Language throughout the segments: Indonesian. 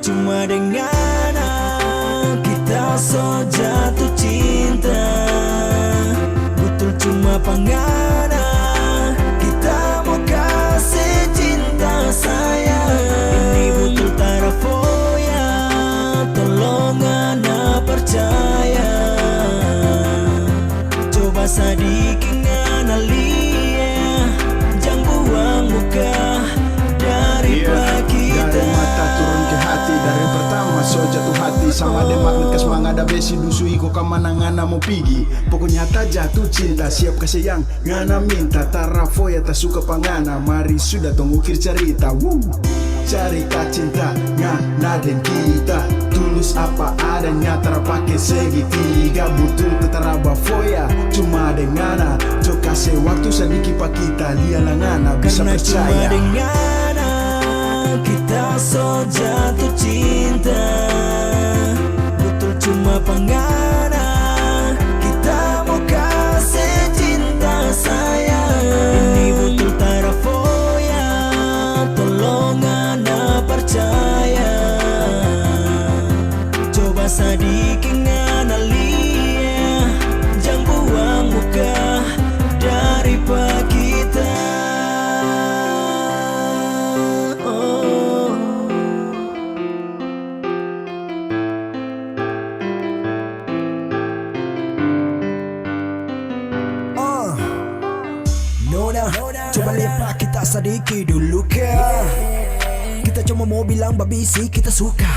cuma dengan kita so jatuh cinta. Betul cuma pangana kita mau kasih cinta sayang. Ini betul tarafoya, tolong ana percaya. Coba sedikit nganalia, jangan buang muka dari kita. Dari mata turun ke hati, dari pertama so jatuh hati. Sama ada makna kesemangat ada besi dusu iko kamana ngana mau pigi. Pokoknya tak jatuh cinta, siap kasih yang ngana minta. Tarafoya tak suka pangana, mari sudah tong ukir cerita. Cerita cinta ngana dan kita, tulus apa adanya terpakai segitiga. Butuh tetara foya cuma dengan jo kasih waktu sedikit pak kita lialah ngana bisa karena percaya. cuma dengan kita so jatuh cinta. Betul cuma pangana kita mau kasih cinta sayang. Ini betul tarafoya, tolong ana percaya. Coba sedikit nganalia, jangan buang muka dari kita. Nona, coba lihat kita sedikit dulu kah. Kita cuma mau bilang babisi kita suka.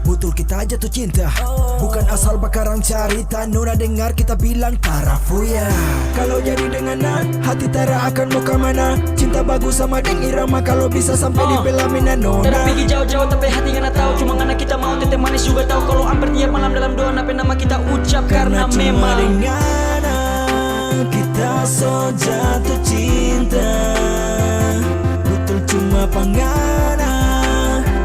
Betul kita jatuh cinta, bukan asal bakarang cerita. Nona dengar kita bilang tarafoya. Kalau jadi dengan hati tara akan mau kemana. Cinta bagus sama deng irama, kalau bisa sampai di pelamina Nona. Tara pergi jauh-jauh tapi hati ngana tahu. Cuma ngana kita mau teteh manis juga tahu. Kalau hampir tiap malam dalam doa apa nama kita ucap. Karena cuma memang dengan kita so jatuh cinta. Betul cuma pangana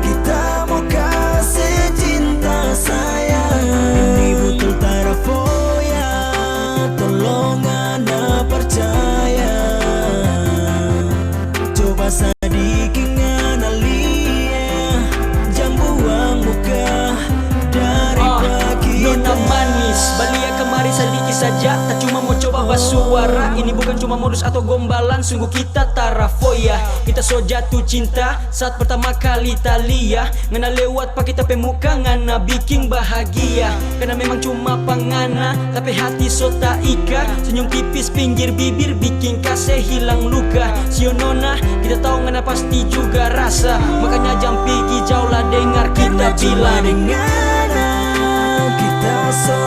kita mau kasih cinta sayang. Ini betul tarafoya, tolong ana percaya. Coba sedikit nganalia, jangan buang muka dari kita. Nona manis, balia kemari sedikit saja. Tak cuma mau coba bersuara. Ini bukan cuma modus atau gombalan. Sungguh kita tarafoya. Kita so jatuh cinta saat pertama kali talia. Ngana lewat pak kita pemuka, ngana bikin bahagia. Karena memang cuma pangana, tapi hati so tak ikat. Senyum tipis pinggir bibir bikin kasih hilang luka. Sio Nona, kita tahu ngana pasti juga rasa. Makanya jangan pergi jauh lah dengar kita bilang. Dengan kita so